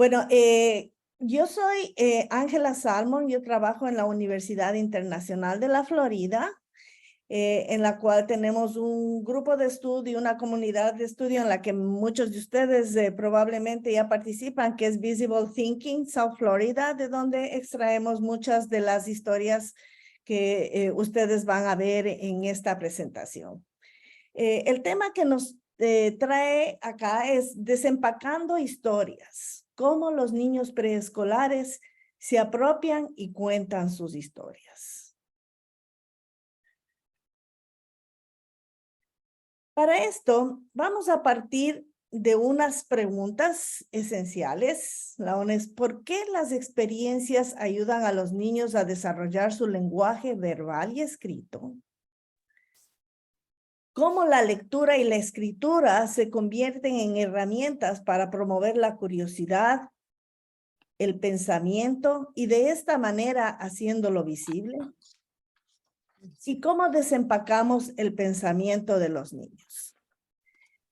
Bueno, yo soy Ángela Salmon, yo trabajo en la Universidad Internacional de la Florida, en la cual tenemos un grupo de estudio, una comunidad de estudio en la que muchos de ustedes probablemente ya participan, que es Visible Thinking South Florida, de donde extraemos muchas de las historias que ustedes van a ver en esta presentación. El tema que nos trae acá es desempacando historias, cómo los niños preescolares se apropian y cuentan sus historias. Para esto, vamos a partir de unas preguntas esenciales. La una es, ¿por qué las experiencias ayudan a los niños a desarrollar su lenguaje verbal y escrito? ¿Cómo la lectura y la escritura se convierten en herramientas para promover la curiosidad, el pensamiento y de esta manera haciéndolo visible? ¿Y cómo desempacamos el pensamiento de los niños?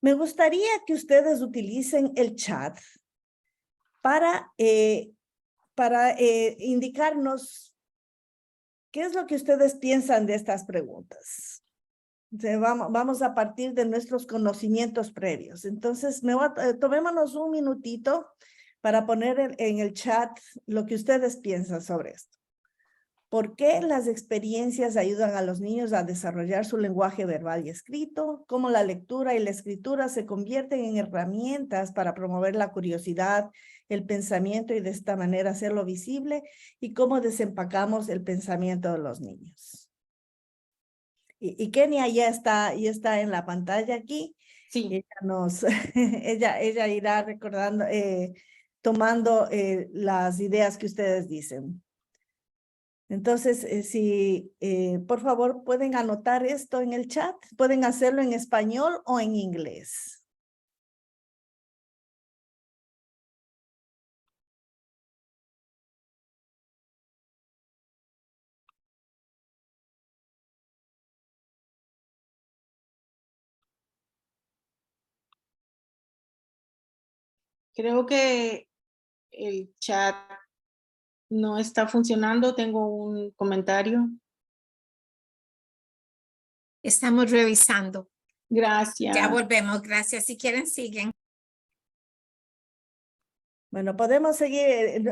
Me gustaría que ustedes utilicen el chat para indicarnos qué es lo que ustedes piensan de estas preguntas. Vamos a partir de nuestros conocimientos previos. Entonces, tomémonos un minutito para poner en el chat lo que ustedes piensan sobre esto. ¿Por qué las experiencias ayudan a los niños a desarrollar su lenguaje verbal y escrito? ¿Cómo la lectura y la escritura se convierten en herramientas para promover la curiosidad, el pensamiento y de esta manera hacerlo visible? ¿Y cómo desempacamos el pensamiento de los niños? Y Kenia ya está en la pantalla aquí. Sí. Ella irá recordando, tomando las ideas que ustedes dicen. Entonces, por favor pueden anotar esto en el chat, pueden hacerlo en español o en inglés. Creo que el chat no está funcionando. Tengo un comentario. Estamos revisando. Gracias. Ya volvemos. Gracias. Si quieren, siguen. Bueno, podemos seguir,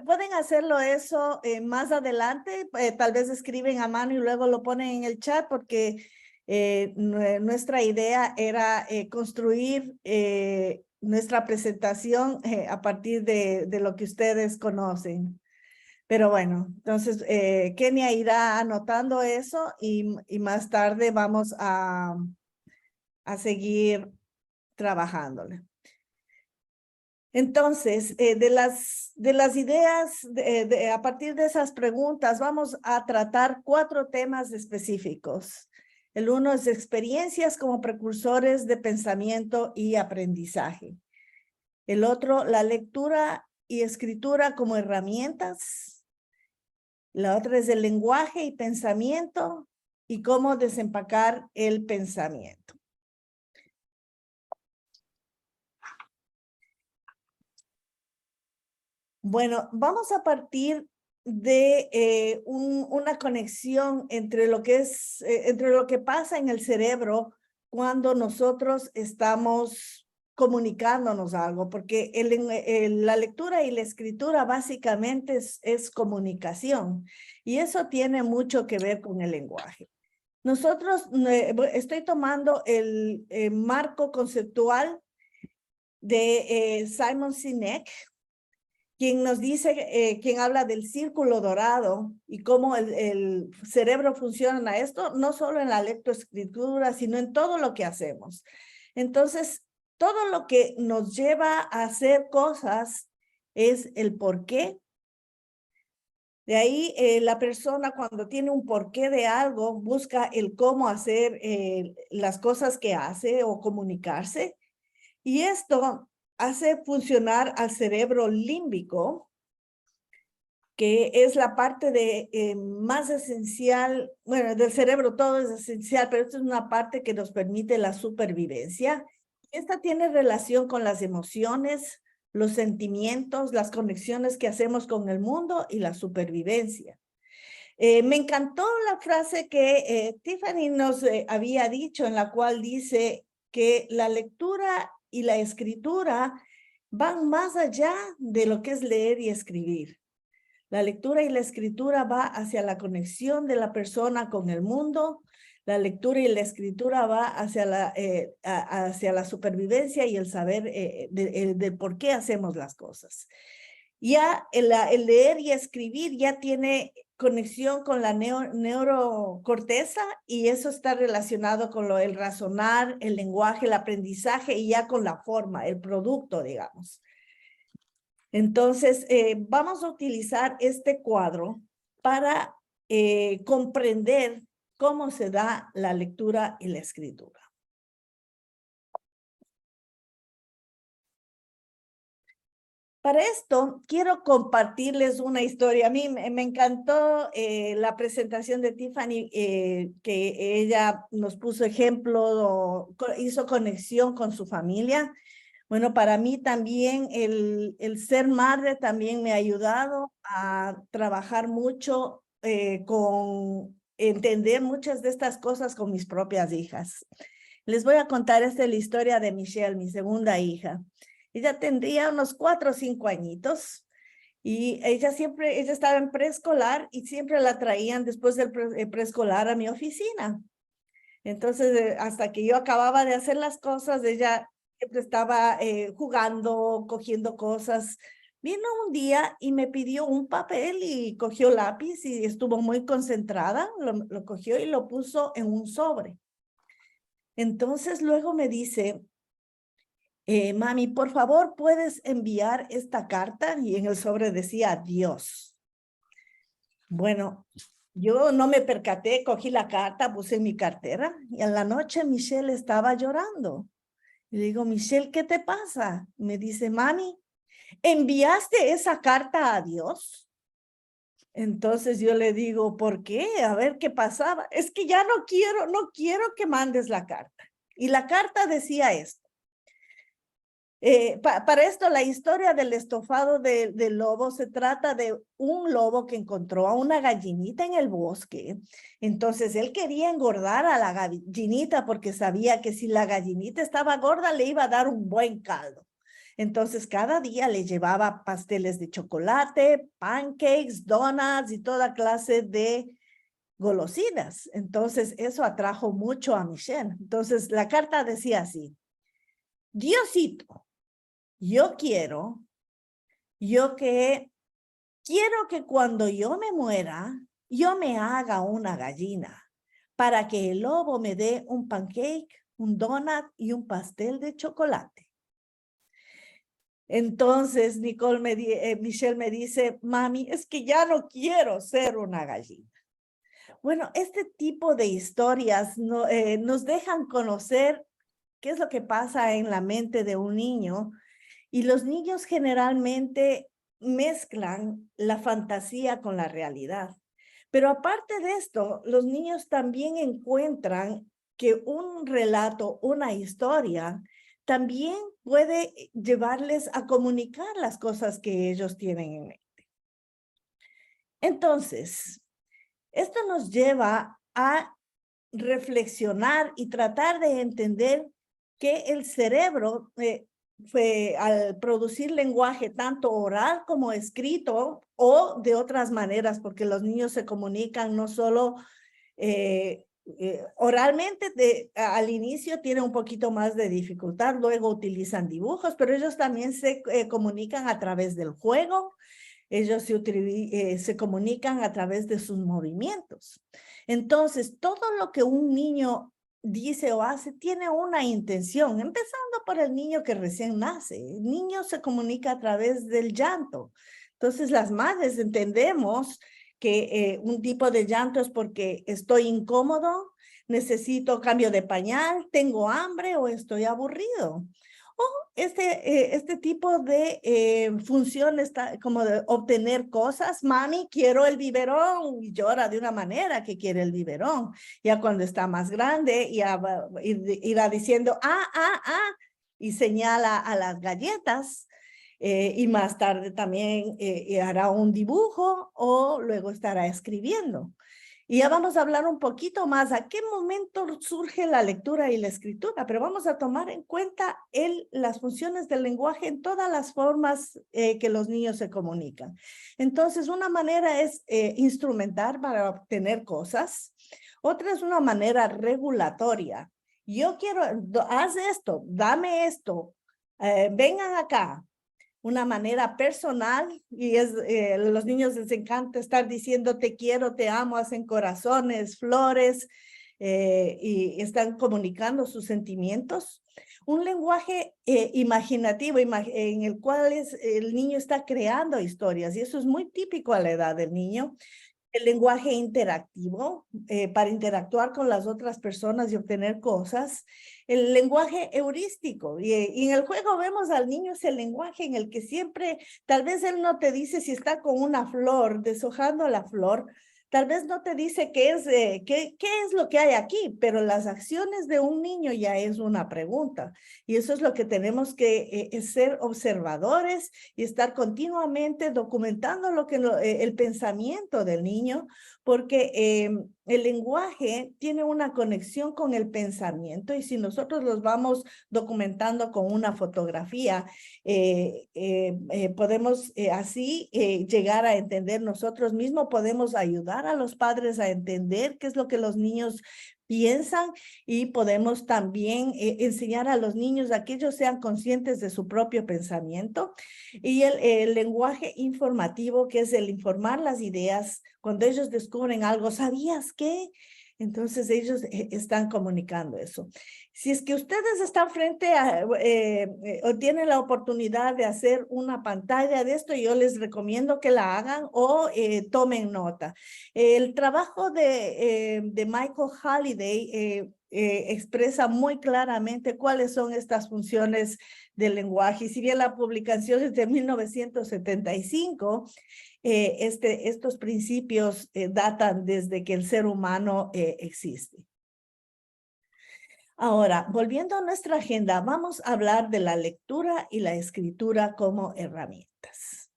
pueden hacerlo eso más adelante, tal vez escriben a mano y luego lo ponen en el chat porque nuestra idea era construir nuestra presentación a partir de lo que ustedes conocen. Pero bueno, entonces Kenia irá anotando eso y más tarde vamos a seguir trabajándole. Entonces, de las ideas, a partir de esas preguntas, vamos a tratar 4 temas específicos. El uno es experiencias como precursores de pensamiento y aprendizaje. El otro, la lectura y escritura como herramientas. La otra es el lenguaje y pensamiento y cómo desempacar el pensamiento. Bueno, vamos a partir de una conexión entre lo que pasa en el cerebro cuando nosotros estamos comunicándonos algo, porque la lectura y la escritura básicamente es comunicación y eso tiene mucho que ver con el lenguaje. Nosotros, estoy tomando el marco conceptual de Simon Sinek, quien nos dice, quien habla del círculo dorado y cómo el cerebro funciona esto, no solo en la lectoescritura, sino en todo lo que hacemos. Entonces, todo lo que nos lleva a hacer cosas es el por qué. De ahí, la persona cuando tiene un porqué de algo, busca el cómo hacer las cosas que hace o comunicarse. Y esto hace funcionar al cerebro límbico, que es la parte más esencial, bueno, del cerebro todo es esencial, pero esta es una parte que nos permite la supervivencia. Esta tiene relación con las emociones, los sentimientos, las conexiones que hacemos con el mundo y la supervivencia. Me encantó la frase que Tiffany nos había dicho, en la cual dice que la lectura y la escritura van más allá de lo que es leer y escribir. La lectura y la escritura va hacia la conexión de la persona con el mundo. La lectura y la escritura va hacia la supervivencia y el saber de por qué hacemos las cosas. Ya el leer y escribir ya tiene conexión con la neurocorteza y eso está relacionado con el razonar, el lenguaje, el aprendizaje y ya con la forma, el producto, digamos. Entonces, vamos a utilizar este cuadro para comprender cómo se da la lectura y la escritura. Para esto, quiero compartirles una historia. A mí me encantó la presentación de Tiffany, que ella nos puso ejemplo, hizo conexión con su familia. Bueno, para mí también el ser madre también me ha ayudado a trabajar mucho con entender muchas de estas cosas con mis propias hijas. Les voy a contar la historia de Michelle, mi segunda hija. Ella tendría unos 4 o 5 añitos y ella estaba en preescolar y siempre la traían después del preescolar a mi oficina. Entonces, hasta que yo acababa de hacer las cosas, ella siempre estaba jugando, cogiendo cosas. Vino un día y me pidió un papel y cogió lápiz y estuvo muy concentrada, lo cogió y lo puso en un sobre. Entonces luego me dice, mami, por favor, ¿puedes enviar esta carta? Y en el sobre decía adiós. Bueno, yo no me percaté, cogí la carta, puse en mi cartera y en la noche Michelle estaba llorando. Y le digo, Michelle, ¿qué te pasa? Me dice, mami, ¿enviaste esa carta a Dios? Entonces yo le digo, ¿por qué? A ver qué pasaba. Es que ya no quiero que mandes la carta. Y la carta decía esto. Para esto, la historia del estofado del lobo se trata de un lobo que encontró a una gallinita en el bosque. Entonces, él quería engordar a la gallinita porque sabía que si la gallinita estaba gorda, le iba a dar un buen caldo. Entonces, cada día le llevaba pasteles de chocolate, pancakes, donuts y toda clase de golosinas. Entonces, eso atrajo mucho a Michelle. Entonces, la carta decía así: Diosito, yo quiero que cuando yo me muera, yo me haga una gallina para que el lobo me dé un pancake, un donut y un pastel de chocolate. Entonces Michelle me dice, mami, es que ya no quiero ser una gallina. Bueno, este tipo de historias nos dejan conocer qué es lo que pasa en la mente de un niño. Y los niños generalmente mezclan la fantasía con la realidad. Pero aparte de esto, los niños también encuentran que un relato, una historia, también puede llevarles a comunicar las cosas que ellos tienen en mente. Entonces, esto nos lleva a reflexionar y tratar de entender que el cerebro al producir lenguaje tanto oral como escrito o de otras maneras, porque los niños se comunican no solo oralmente, al inicio tienen un poquito más de dificultad, luego utilizan dibujos, pero ellos también se comunican a través del juego, ellos se comunican a través de sus movimientos. Entonces, todo lo que un niño dice o hace tiene una intención, empezando por el niño que recién nace. El niño se comunica a través del llanto. Entonces, las madres entendemos que un tipo de llanto es porque estoy incómodo, necesito cambio de pañal, tengo hambre o estoy aburrido. O este tipo de función está como de obtener cosas. Mami, quiero el biberón, y llora de una manera que quiere el biberón. Ya cuando está más grande, ya irá diciendo, y señala a las galletas. y más tarde también hará un dibujo o luego estará escribiendo. Y ya vamos a hablar un poquito más a qué momento surge la lectura y la escritura, pero vamos a tomar en cuenta las funciones del lenguaje en todas las formas que los niños se comunican. Entonces, una manera es instrumentar para obtener cosas. Otra es una manera regulatoria. Yo quiero, haz esto, dame esto, vengan acá. Una manera personal y los niños les encanta estar diciendo te quiero, te amo, hacen corazones, flores y están comunicando sus sentimientos. Un lenguaje imaginativo en el cual el niño está creando historias y eso es muy típico a la edad del niño. El lenguaje interactivo para interactuar con las otras personas y obtener cosas. El lenguaje heurístico. Y en el juego vemos al niño ese lenguaje en el que siempre, tal vez él no te dice si está con una flor, deshojando la flor, tal vez no te dice qué es lo que hay aquí, pero las acciones de un niño ya es una pregunta. Y eso es lo que tenemos que ser observadores y estar continuamente documentando el pensamiento del niño, porque el lenguaje tiene una conexión con el pensamiento y si nosotros los vamos documentando con una fotografía, podemos así llegar a entender nosotros mismos, podemos ayudar a los padres a entender qué es lo que los niños piensan y podemos también enseñar a los niños a que ellos sean conscientes de su propio pensamiento y el lenguaje informativo, que es el informar las ideas. Cuando ellos descubren algo, ¿sabías qué? Entonces ellos están comunicando eso. Si es que ustedes están frente a o tienen la oportunidad de hacer una pantalla de esto, yo les recomiendo que la hagan o tomen nota. El trabajo de Michael Halliday expresa muy claramente cuáles son estas funciones del lenguaje. Y si bien la publicación es de 1975, estos principios datan desde que el ser humano existe. Ahora, volviendo a nuestra agenda, vamos a hablar de la lectura y la escritura como herramientas.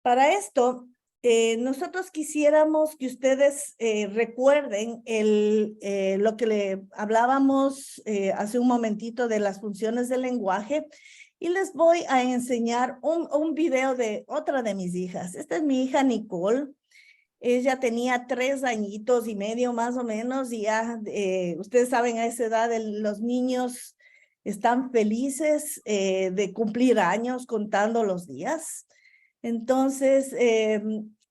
Para esto, nosotros quisiéramos que ustedes recuerden lo que le hablábamos hace un momentito de las funciones del lenguaje y les voy a enseñar un video de otra de mis hijas. Esta es mi hija Nicole. Ella tenía 3 añitos y medio más o menos y ya, ustedes saben, a esa edad los niños están felices de cumplir años contando los días. Entonces,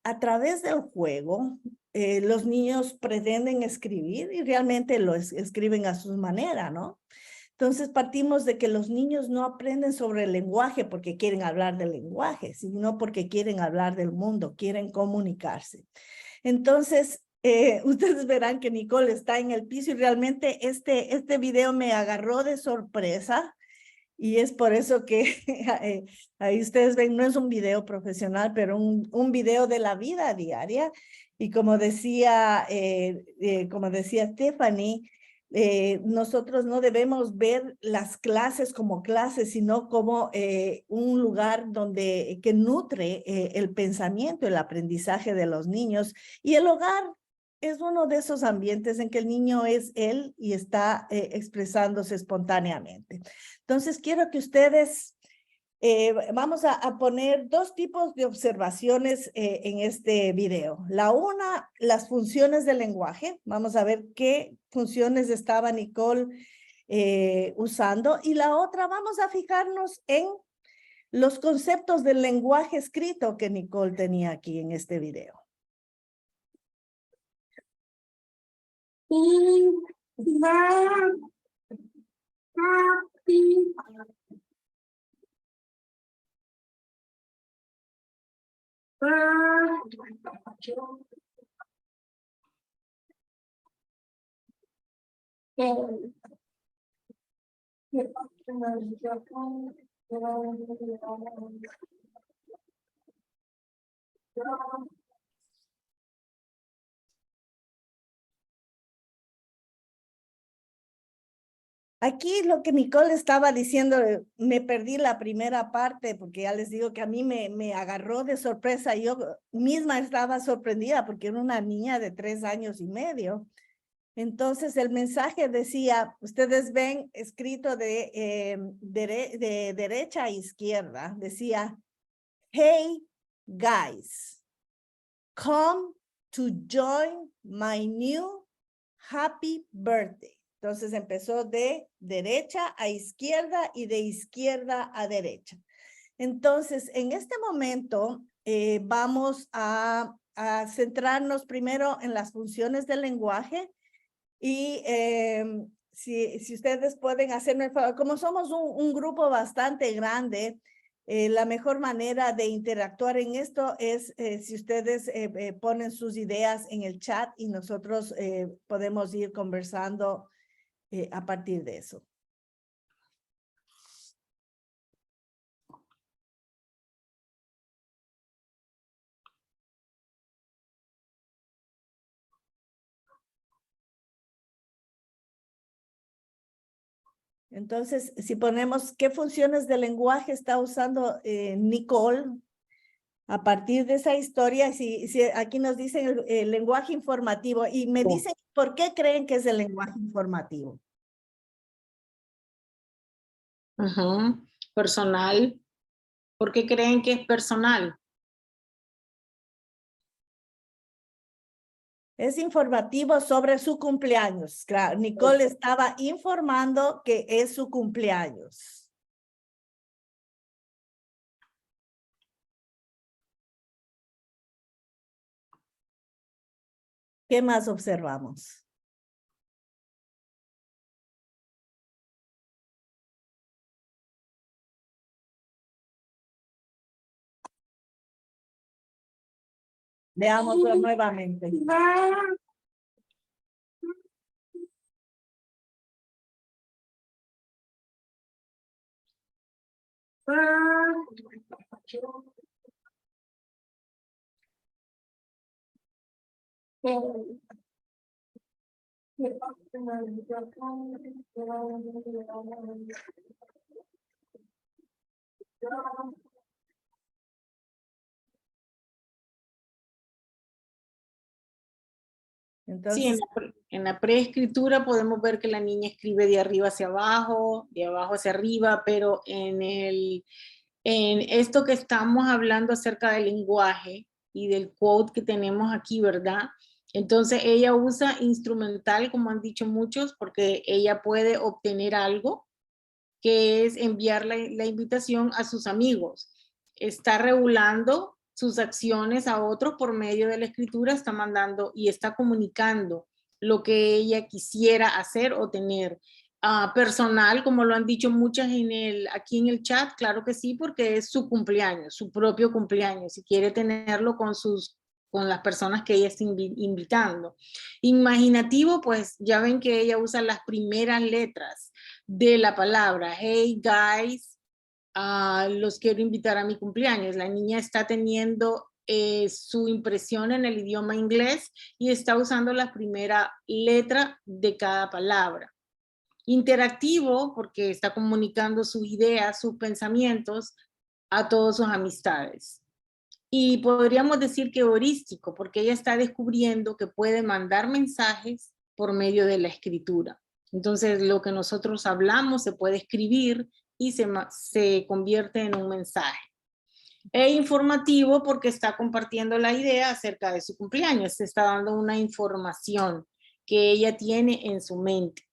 a través del juego, los niños pretenden escribir y realmente lo escriben a su manera, ¿no? Entonces partimos de que los niños no aprenden sobre el lenguaje porque quieren hablar del lenguaje, sino porque quieren hablar del mundo, quieren comunicarse. Entonces, ustedes verán que Nicole está en el piso y realmente este video me agarró de sorpresa y es por eso que ahí ustedes ven, no es un video profesional, pero un video de la vida diaria. Y como decía Stephanie, nosotros no debemos ver las clases como clases, sino como un lugar que nutre el pensamiento, el aprendizaje de los niños. Y el hogar es uno de esos ambientes en que el niño es él y está expresándose espontáneamente. Entonces, quiero que ustedes, vamos a poner 2 tipos de observaciones en este video. La una, las funciones del lenguaje. Vamos a ver qué funciones estaba Nicole usando. Y la otra, vamos a fijarnos en los conceptos del lenguaje escrito que Nicole tenía aquí en este video. Aquí lo que Nicole estaba diciendo, me perdí la primera parte porque ya les digo que a mí me agarró de sorpresa. Yo misma estaba sorprendida porque era una niña de 3 años y medio. Entonces el mensaje decía, ustedes ven escrito de derecha a izquierda, decía, hey guys, come to join my new happy birthday. Entonces empezó de derecha a izquierda y de izquierda a derecha. Entonces, en este momento vamos a centrarnos primero en las funciones del lenguaje y si ustedes pueden hacerme el favor, como somos un grupo bastante grande, la mejor manera de interactuar en esto es si ustedes ponen sus ideas en el chat y nosotros podemos ir conversando a partir de eso. Entonces, si ponemos qué funciones de lenguaje está usando Nicole a partir de esa historia, si aquí nos dicen el lenguaje informativo y me dicen por qué creen que es el lenguaje informativo. Personal. ¿Por qué creen que es personal? Es informativo sobre su cumpleaños. Claro, Nicole estaba informando que es su cumpleaños. ¿Qué más observamos? Veámoslo nuevamente. Entonces, sí, en la preescritura podemos ver que la niña escribe de arriba hacia abajo, de abajo hacia arriba, pero en esto que estamos hablando acerca del lenguaje y del quote que tenemos aquí, ¿verdad? Entonces ella usa instrumental, como han dicho muchos, porque ella puede obtener algo, que es enviar la invitación a sus amigos. Está regulando sus acciones a otros por medio de la escritura, está mandando y está comunicando lo que ella quisiera hacer o tener. Personal, como lo han dicho muchas aquí en el chat, claro que sí, porque es su cumpleaños, su propio cumpleaños, si quiere tenerlo con las personas que ella está invitando. Imaginativo, pues ya ven que ella usa las primeras letras de la palabra. Hey guys, los quiero invitar a mi cumpleaños. La niña está teniendo su impresión en el idioma inglés y está usando la primera letra de cada palabra. Interactivo, porque está comunicando sus ideas, sus pensamientos a todas sus amistades. Y podríamos decir que heurístico, porque ella está descubriendo que puede mandar mensajes por medio de la escritura. Entonces, lo que nosotros hablamos se puede escribir y se convierte en un mensaje. E informativo porque está compartiendo la idea acerca de su cumpleaños. Se está dando una información que ella tiene en su mente.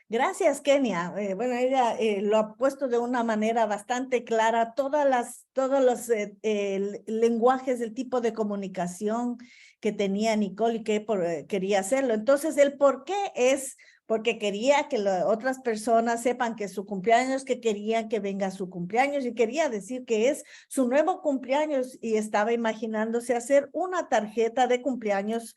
Gracias, Kenia. Bueno, ella lo ha puesto de una manera bastante clara, todos los lenguajes, el tipo de comunicación que tenía Nicole y que quería hacerlo. Entonces, el por qué es porque quería que otras personas sepan que es su cumpleaños, que querían que venga su cumpleaños y quería decir que es su nuevo cumpleaños y estaba imaginándose hacer una tarjeta de cumpleaños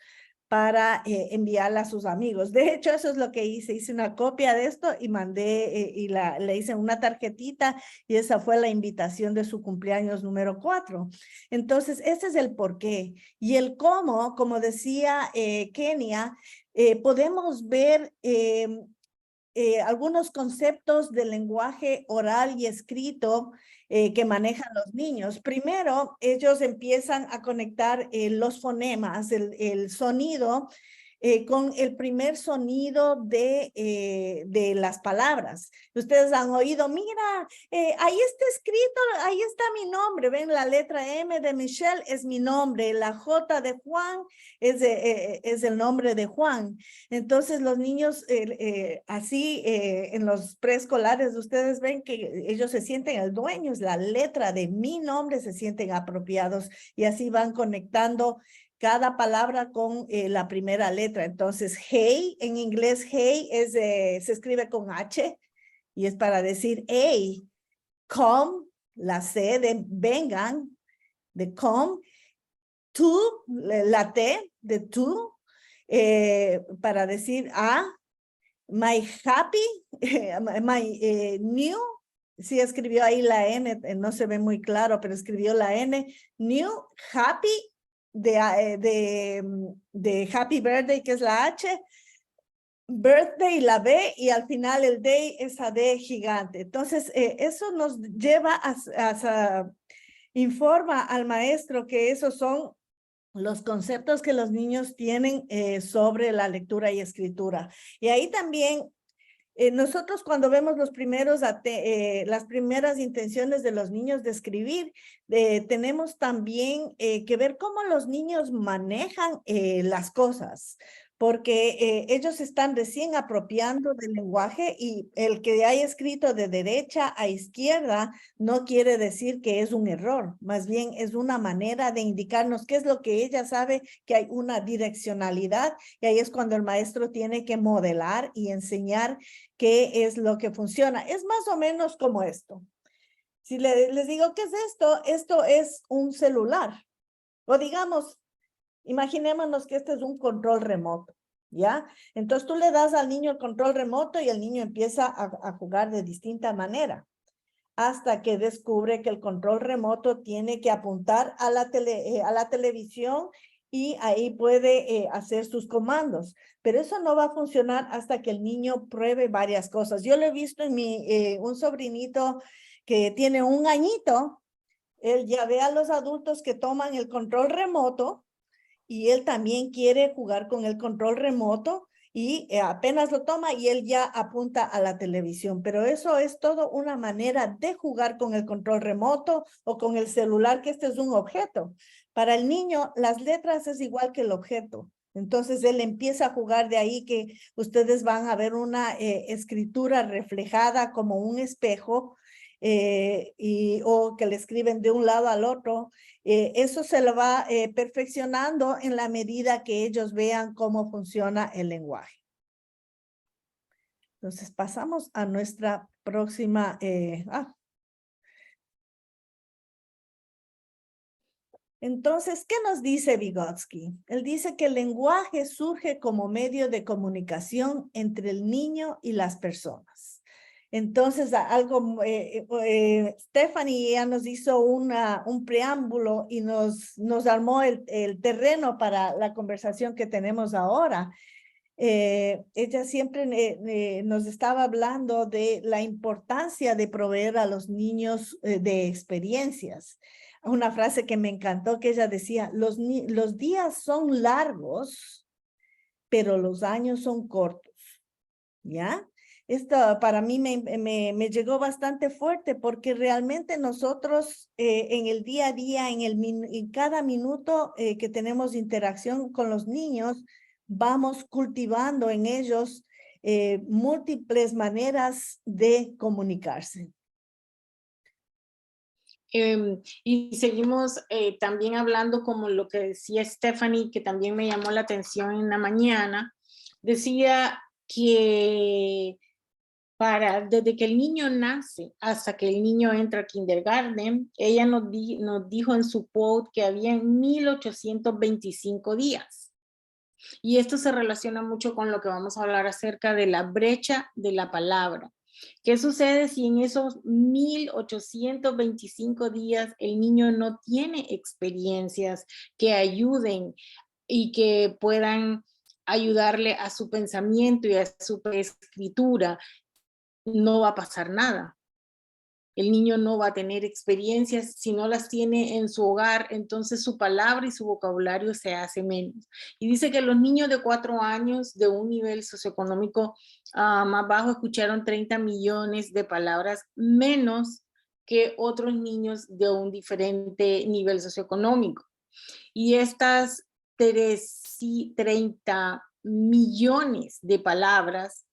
para enviarla a sus amigos. De hecho, eso es lo que hice una copia de esto y mandé y le hice una tarjetita y esa fue la invitación de su cumpleaños número 4. Entonces, ese es el por qué. Y el cómo, como decía Kenia, podemos ver algunos conceptos del lenguaje oral y escrito que manejan los niños. Primero, ellos empiezan a conectar los fonemas, el sonido, con el primer sonido de las palabras. Ustedes han oído, mira, ahí está escrito, ahí está mi nombre. Ven, la letra M de Michelle es mi nombre, la J de Juan es el nombre de Juan. Entonces los niños así en los preescolares ustedes ven que ellos se sienten el dueño, es la letra de mi nombre, se sienten apropiados y así van conectando cada palabra con la primera letra. Entonces, hey, en inglés, hey se escribe con H y es para decir, hey, come, la C de vengan, de come, tú, la T de tú, para decir my happy, my new, sí escribió ahí la N, no se ve muy claro, pero escribió la N, new, happy, de happy birthday, que es la H, birthday, la B, y al final el day, esa D gigante. Entonces, eso nos lleva informa al maestro que esos son los conceptos que los niños tienen sobre la lectura y escritura. Y ahí también nosotros cuando vemos las primeras intenciones de los niños de escribir, tenemos también que ver cómo los niños manejan las cosas, porque ellos están recién apropiando del lenguaje y el que haya escrito de derecha a izquierda no quiere decir que es un error, más bien es una manera de indicarnos qué es lo que ella sabe, que hay una direccionalidad y ahí es cuando el maestro tiene que modelar y enseñar qué es lo que funciona. Es más o menos como esto. Si les digo, ¿qué es esto? Esto es un celular. O digamos, imaginémonos que este es un control remoto, ¿ya? Entonces tú le das al niño el control remoto y el niño empieza a jugar de distinta manera hasta que descubre que el control remoto tiene que apuntar a la televisión y ahí puede hacer sus comandos. Pero eso no va a funcionar hasta que el niño pruebe varias cosas. Yo lo he visto en un sobrinito que tiene 1 añito. Él ya ve a los adultos que toman el control remoto y él también quiere jugar con el control remoto y apenas lo toma y él ya apunta a la televisión. Pero eso es todo una manera de jugar con el control remoto o con el celular, que este es un objeto. Para el niño, las letras es igual que el objeto. Entonces él empieza a jugar de ahí que ustedes van a ver una escritura reflejada como un espejo o que le escriben de un lado al otro. Eso se lo va perfeccionando en la medida que ellos vean cómo funciona el lenguaje. Entonces pasamos a nuestra próxima. Entonces, ¿qué nos dice Vygotsky? Él dice que el lenguaje surge como medio de comunicación entre el niño y las personas. Entonces, Stephanie ya nos hizo un preámbulo y nos armó el terreno para la conversación que tenemos ahora. Ella siempre nos estaba hablando de la importancia de proveer a los niños de experiencias. Una frase que me encantó que ella decía, los días son largos, pero los años son cortos, ¿ya? Esto para mí me llegó bastante fuerte porque realmente nosotros en el día a día, en cada minuto que tenemos interacción con los niños, vamos cultivando en ellos múltiples maneras de comunicarse. Y seguimos también hablando como lo que decía Stephanie, que también me llamó la atención en la mañana. Decía que desde que el niño nace hasta que el niño entra a kindergarten, ella nos dijo en su quote que había 1825 días. Y esto se relaciona mucho con lo que vamos a hablar acerca de la brecha de la palabra. ¿Qué sucede si en esos 1825 días el niño no tiene experiencias que ayuden y que puedan ayudarle a su pensamiento y a su escritura? No va a pasar nada. El niño no va a tener experiencias, si no las tiene en su hogar, entonces su palabra y su vocabulario se hace menos. Y dice que los niños de 4 años de un nivel socioeconómico más bajo escucharon 30 millones de palabras menos que otros niños de un diferente nivel socioeconómico. Y estas 30 millones de palabras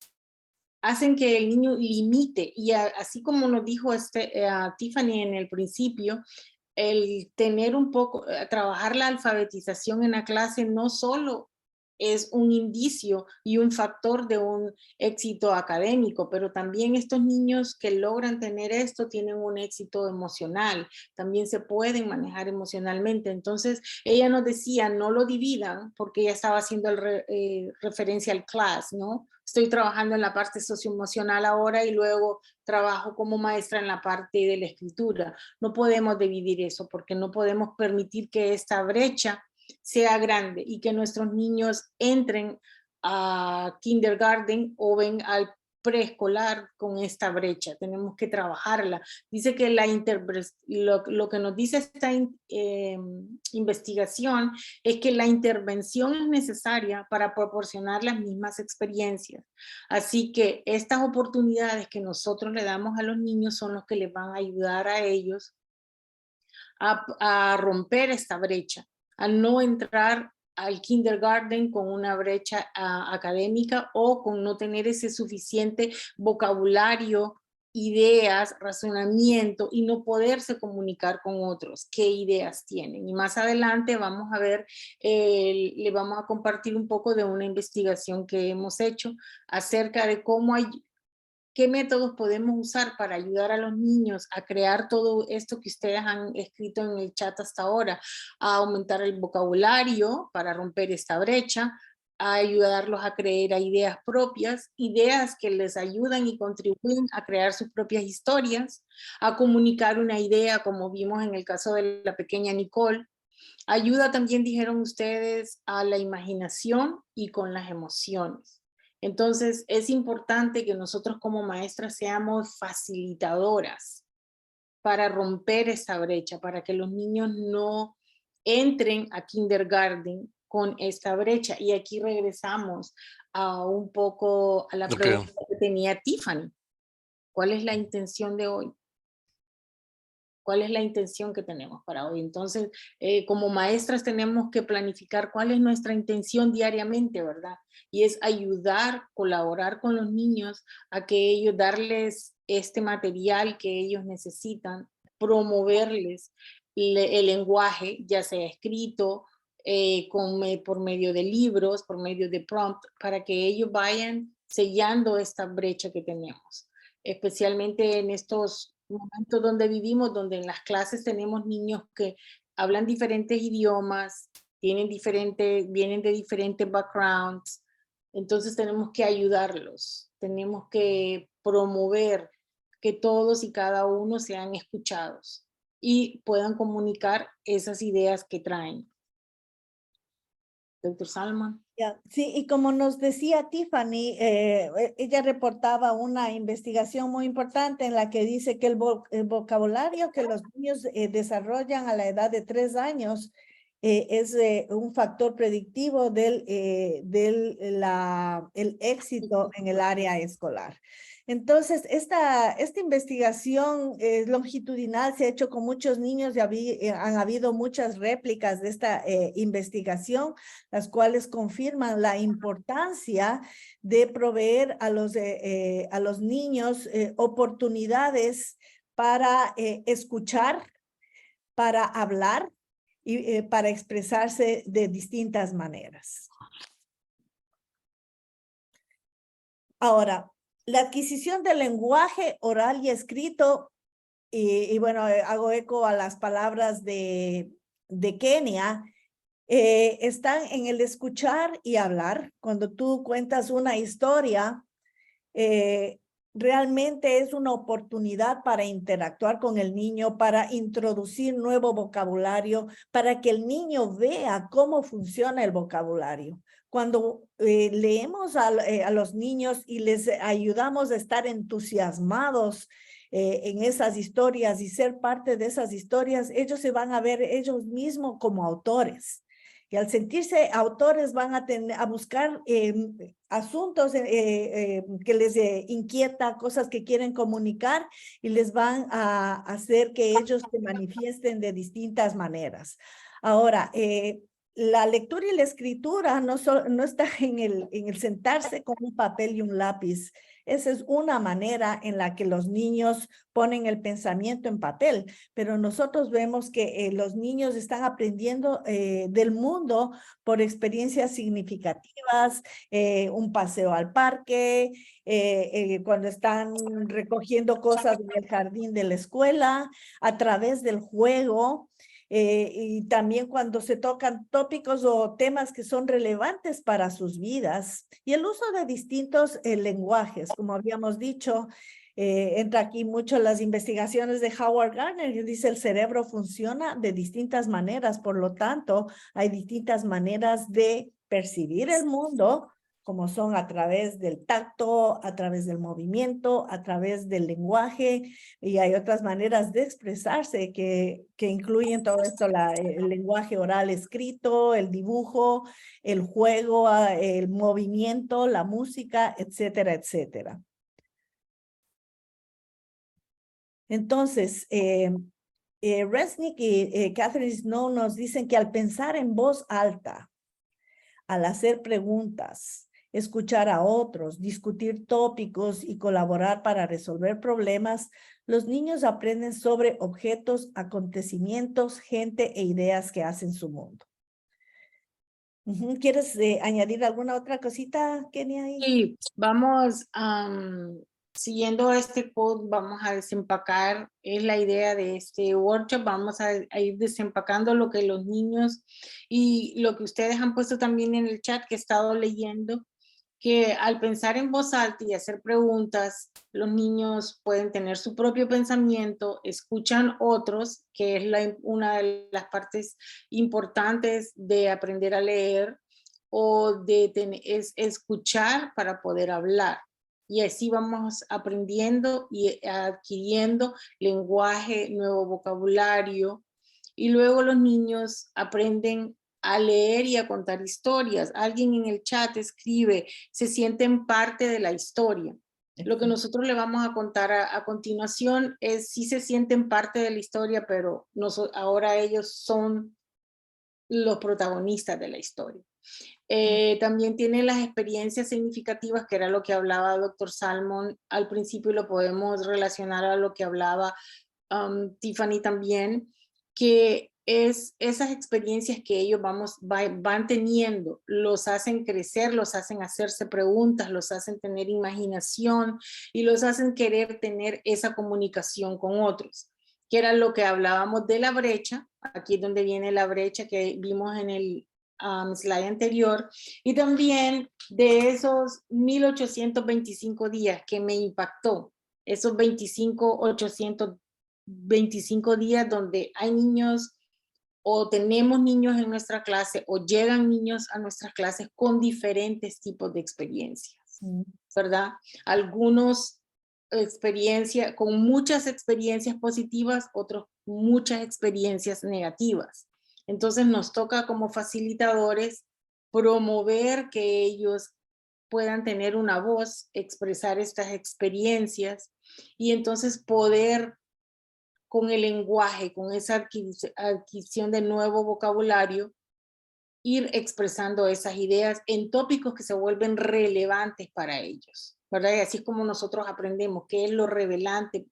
hacen que el niño limite, y así como nos dijo Tiffany en el principio, el tener un poco, trabajar la alfabetización en la clase no solo es un indicio y un factor de un éxito académico, pero también estos niños que logran tener esto tienen un éxito emocional, también se pueden manejar emocionalmente. Entonces, ella nos decía, no lo dividan, porque ella estaba haciendo referencia al class, ¿no? Estoy trabajando en la parte socioemocional ahora y luego trabajo como maestra en la parte de la escritura. No podemos dividir eso porque no podemos permitir que esta brecha sea grande y que nuestros niños entren a kindergarten o ven al preescolar con esta brecha. Tenemos que trabajarla. Dice que lo que nos dice esta investigación es que la intervención es necesaria para proporcionar las mismas experiencias. Así que estas oportunidades que nosotros le damos a los niños son los que les van a ayudar a ellos a romper esta brecha, a no entrar al kindergarten con una brecha académica o con no tener ese suficiente vocabulario, ideas, razonamiento y no poderse comunicar con otros, qué ideas tienen. Y más adelante vamos a ver, le vamos a compartir un poco de una investigación que hemos hecho acerca de cómo ¿qué métodos podemos usar para ayudar a los niños a crear todo esto que ustedes han escrito en el chat hasta ahora? A aumentar el vocabulario para romper esta brecha, a ayudarlos a crear ideas propias, ideas que les ayudan y contribuyen a crear sus propias historias, a comunicar una idea, como vimos en el caso de la pequeña Nicole. Ayuda también, dijeron ustedes, a la imaginación y con las emociones. Entonces, es importante que nosotros como maestras seamos facilitadoras para romper esa brecha, para que los niños no entren a kindergarten con esta brecha. Y aquí regresamos a un poco a la pregunta que tenía Tiffany. ¿Cuál es la intención de hoy? ¿Cuál es la intención que tenemos para hoy? Entonces, como maestras tenemos que planificar cuál es nuestra intención diariamente, ¿verdad? Y es ayudar, colaborar con los niños a que ellos, darles este material que ellos necesitan, promoverles el lenguaje, ya sea escrito, por medio de libros, por medio de prompt, para que ellos vayan sellando esta brecha que tenemos, especialmente en estos momentos donde vivimos, donde en las clases tenemos niños que hablan diferentes idiomas, vienen de diferentes backgrounds, entonces tenemos que ayudarlos, tenemos que promover que todos y cada uno sean escuchados y puedan comunicar esas ideas que traen. Doctor Salman. Sí, y como nos decía Tiffany, ella reportaba una investigación muy importante en la que dice que el vocabulario que los niños desarrollan a la edad de 3 años es un factor predictivo del el éxito en el área escolar. Entonces, esta investigación longitudinal se ha hecho con muchos niños y han habido muchas réplicas de esta investigación, las cuales confirman la importancia de proveer a los niños oportunidades para escuchar, para hablar y para expresarse de distintas maneras. Ahora, la adquisición del lenguaje oral y escrito, y bueno, hago eco a las palabras de Kenia, están en el escuchar y hablar. Cuando tú cuentas una historia, realmente es una oportunidad para interactuar con el niño, para introducir nuevo vocabulario, para que el niño vea cómo funciona el vocabulario. Cuando leemos a los niños y les ayudamos a estar entusiasmados en esas historias y ser parte de esas historias, ellos se van a ver ellos mismos como autores. Y al sentirse autores van a buscar asuntos que les inquieta, cosas que quieren comunicar y les van a hacer que ellos se manifiesten de distintas maneras. Ahora, la lectura y la escritura no está en el sentarse con un papel y un lápiz. Esa es una manera en la que los niños ponen el pensamiento en papel, pero nosotros vemos que los niños están aprendiendo del mundo por experiencias significativas, un paseo al parque, cuando están recogiendo cosas en el jardín de la escuela, a través del juego. Y también cuando se tocan tópicos o temas que son relevantes para sus vidas y el uso de distintos lenguajes, como habíamos dicho, entra aquí mucho las investigaciones de Howard Gardner y dice el cerebro funciona de distintas maneras, por lo tanto hay distintas maneras de percibir el mundo, como son a través del tacto, a través del movimiento, a través del lenguaje, y hay otras maneras de expresarse que incluyen todo esto, el lenguaje oral escrito, el dibujo, el juego, el movimiento, la música, etcétera, etcétera. Entonces, Resnick y Catherine Snow nos dicen que al pensar en voz alta, al hacer preguntas, escuchar a otros, discutir tópicos y colaborar para resolver problemas, los niños aprenden sobre objetos, acontecimientos, gente e ideas que hacen su mundo. ¿Quieres añadir alguna otra cosita, Kenia? Sí, vamos siguiendo este code, vamos a desempacar, es la idea de este workshop, vamos a ir desempacando lo que los niños y lo que ustedes han puesto también en el chat que he estado leyendo, que al pensar en voz alta y hacer preguntas, los niños pueden tener su propio pensamiento, escuchan otros, que es una de las partes importantes de aprender a leer, o es escuchar para poder hablar. Y así vamos aprendiendo y adquiriendo lenguaje, nuevo vocabulario. Y luego los niños aprenden a leer y a contar historias. Alguien en el chat escribe, se sienten parte de la historia. Lo que nosotros le vamos a contar a continuación es si se sienten parte de la historia, pero ahora ellos son los protagonistas de la historia. También tienen las experiencias significativas, que era lo que hablaba Dr. Salmon al principio, y lo podemos relacionar a lo que hablaba Tiffany también, que es esas experiencias que ellos van teniendo, los hacen crecer, los hacen hacerse preguntas, los hacen tener imaginación y los hacen querer tener esa comunicación con otros, que era lo que hablábamos de la brecha. Aquí es donde viene la brecha que vimos en el slide anterior, y también de esos 1825 días que me impactó, esos 825 días donde hay niños o tenemos niños en nuestra clase o llegan niños a nuestras clases con diferentes tipos de experiencias, ¿verdad? Algunos con muchas experiencias positivas, otros muchas experiencias negativas. Entonces nos toca como facilitadores promover que ellos puedan tener una voz, expresar estas experiencias y entonces poder con el lenguaje, con esa adquisición de nuevo vocabulario, ir expresando esas ideas en tópicos que se vuelven relevantes para ellos, ¿verdad? Y así es como nosotros aprendemos qué es lo relevante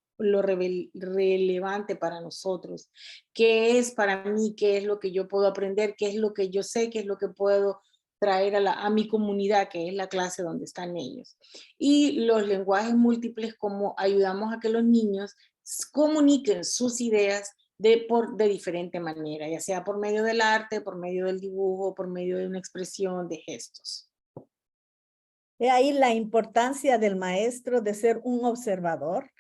para nosotros, qué es para mí, qué es lo que yo puedo aprender, qué es lo que yo sé, qué es lo que puedo traer a mi comunidad, que es la clase donde están ellos. Y los lenguajes múltiples, como ayudamos a que los niños comuniquen sus ideas de diferente manera, ya sea por medio del arte, por medio del dibujo, por medio de una expresión de gestos. De ahí la importancia del maestro de ser un observador.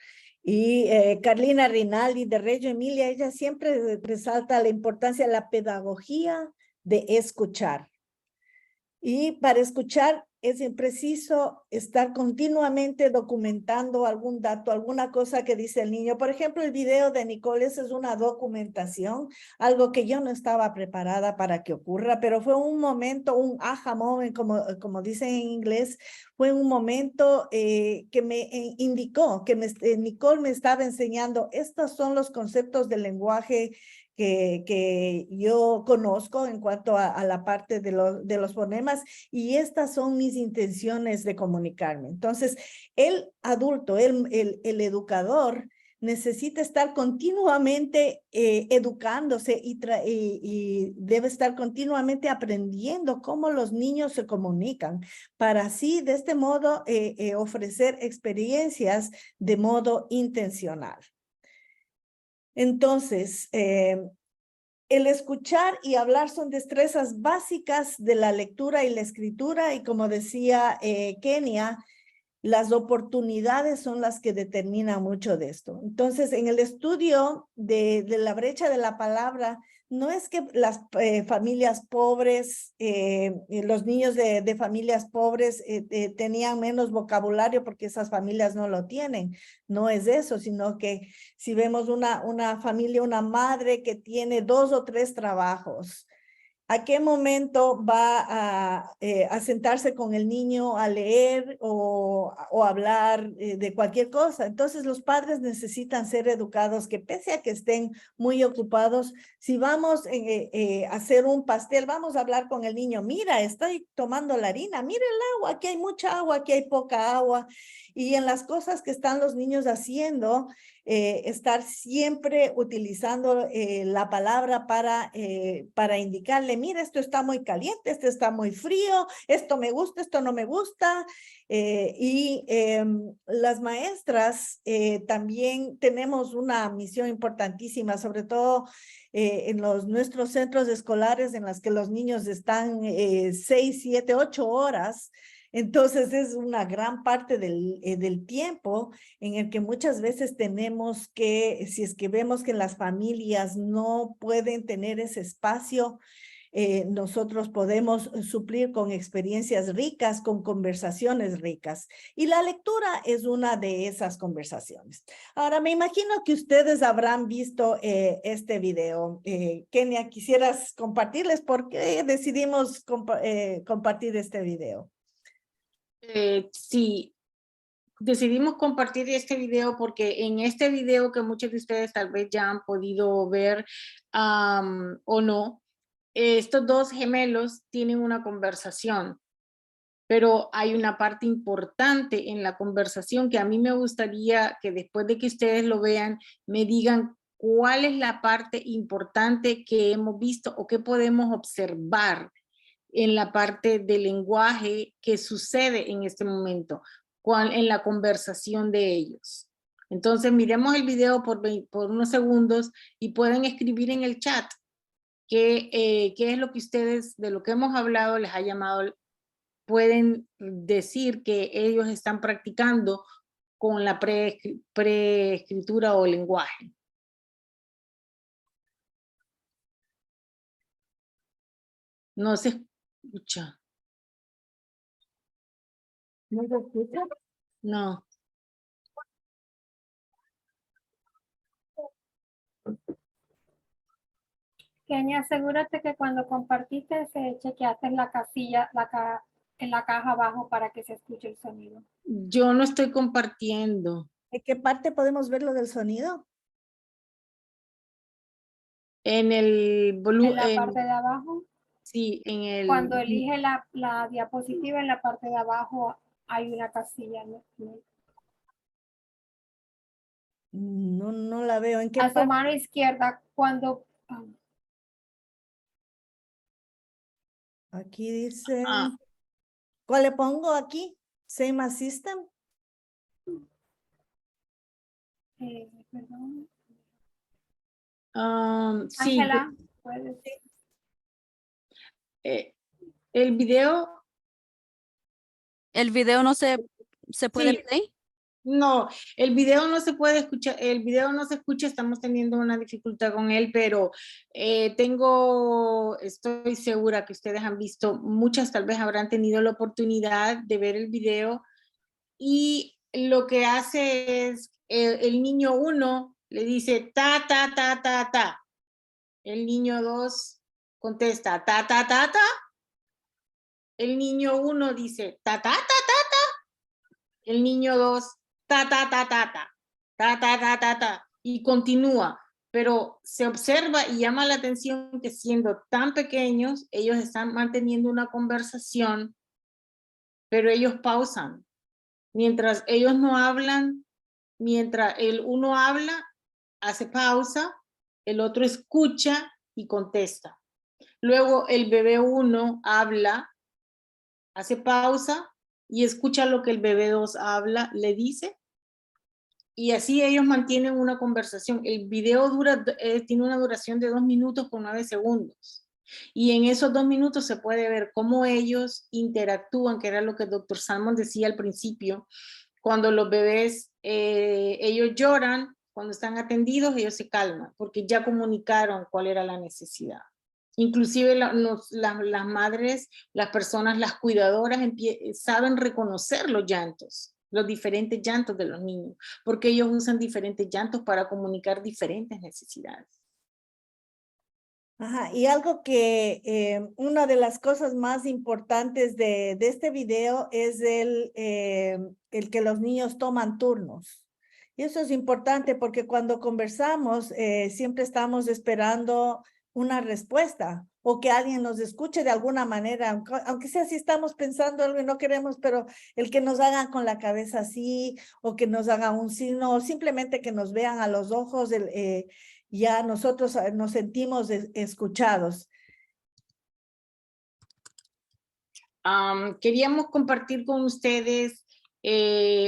Y Carlina Rinaldi de Reggio Emilia, ella siempre resalta la importancia de la pedagogía de escuchar. Y para escuchar es preciso estar continuamente documentando algún dato, alguna cosa que dice el niño. Por ejemplo, el video de Nicole es una documentación, algo que yo no estaba preparada para que ocurra, pero fue un momento, un aha moment, como dicen en inglés, fue un momento que me indicó, que Nicole me estaba enseñando, estos son los conceptos del lenguaje que yo conozco en cuanto a la parte de los fonemas, y estas son mis intenciones de comunicarme. Entonces, el adulto, el educador, necesita estar continuamente educándose y debe estar continuamente aprendiendo cómo los niños se comunican, para así, de este modo, ofrecer experiencias de modo intencional. Entonces, el escuchar y hablar son destrezas básicas de la lectura y la escritura, y como decía Kenia, las oportunidades son las que determinan mucho de esto. Entonces, en el estudio de la brecha de la palabra, no es que las familias pobres, los niños de familias pobres tenían menos vocabulario porque esas familias no lo tienen. No es eso, sino que si vemos una familia, una madre que tiene 2 o 3 trabajos, ¿a qué momento va a sentarse con el niño a leer o hablar de cualquier cosa? Entonces los padres necesitan ser educados, que pese a que estén muy ocupados, si vamos a hacer un pastel, vamos a hablar con el niño. Mira, estoy tomando la harina, mira el agua, aquí hay mucha agua, aquí hay poca agua. Y en las cosas que están los niños haciendo, estar siempre utilizando la palabra para indicarle, mira, esto está muy caliente, esto está muy frío, esto me gusta, esto no me gusta. Las maestras también tenemos una misión importantísima, sobre todo en nuestros centros escolares en las que los niños están 6, 7, 8 horas. Entonces es una gran parte del tiempo en el que muchas veces tenemos que, si es que vemos que las familias no pueden tener ese espacio, nosotros podemos suplir con experiencias ricas, con conversaciones ricas. Y la lectura es una de esas conversaciones. Ahora, me imagino que ustedes habrán visto este video. Kenia, ¿quisieras compartirles por qué decidimos compartir este video? Sí, decidimos compartir este video porque en este video, que muchos de ustedes tal vez ya han podido ver o no, estos dos gemelos tienen una conversación, pero hay una parte importante en la conversación que a mí me gustaría que después de que ustedes lo vean, me digan cuál es la parte importante que hemos visto o que podemos observar en la parte del lenguaje que sucede en este momento, en la conversación de ellos. Entonces miremos el video por unos segundos y pueden escribir en el chat qué es lo que ustedes, de lo que hemos hablado, les ha llamado. Pueden decir que ellos están practicando con la preescritura o lenguaje. No se escucha. ¿No se escucha? No. Kenia, asegúrate que cuando compartiste chequeaste la casilla, en la caja abajo para que se escuche el sonido. Yo no estoy compartiendo. ¿En qué parte podemos ver lo del sonido? En el volumen. En la parte de abajo. Sí, en el. Cuando elige la diapositiva, en la parte de abajo hay una casilla. No la veo. ¿En qué A su parte? mano izquierda, cuando... Aquí dice, Ah, ¿cuál le pongo aquí? Same as system. perdón. Sí, Ángela, puedes. el video, El video no se puede Sí. play. no, el video no se puede escuchar, el video no se escucha, estamos teniendo una dificultad con él, pero estoy segura que ustedes han visto, muchas tal vez habrán tenido la oportunidad de ver el video, y lo que hace es, el niño 1 le dice ta, ta, ta, ta, ta. El niño 2 contesta ta, ta, ta, ta. El niño 1 dice ta, ta, ta, ta, ta. El niño 2 ta, ta, ta, ta, ta. Ta, ta, ta, ta, ta. Y continúa. Pero se observa y llama la atención que siendo tan pequeños, ellos están manteniendo una conversación, pero ellos pausan. Mientras ellos no hablan, mientras el uno habla, hace pausa, el otro escucha y contesta. Luego el bebé 1 habla, hace pausa y escucha lo que el bebé 2 habla, le dice. Y así ellos mantienen una conversación. El video tiene una duración de 2 minutos con 9 segundos. Y en esos 2 minutos se puede ver cómo ellos interactúan, que era lo que el doctor Salmon decía al principio. Cuando los bebés, ellos lloran, cuando están atendidos, ellos se calman, porque ya comunicaron cuál era la necesidad. Inclusive las madres, las personas, las cuidadoras saben reconocer los llantos, los diferentes llantos de los niños, porque ellos usan diferentes llantos para comunicar diferentes necesidades. Ajá, y algo que una de las cosas más importantes de este video es el que los niños toman turnos. Y eso es importante porque cuando conversamos siempre estamos esperando una respuesta o que alguien nos escuche de alguna manera, aunque sea si estamos pensando algo y no queremos, pero el que nos hagan con la cabeza así o que nos hagan un signo o simplemente que nos vean a los ojos, ya nosotros nos sentimos escuchados. Queríamos compartir con ustedes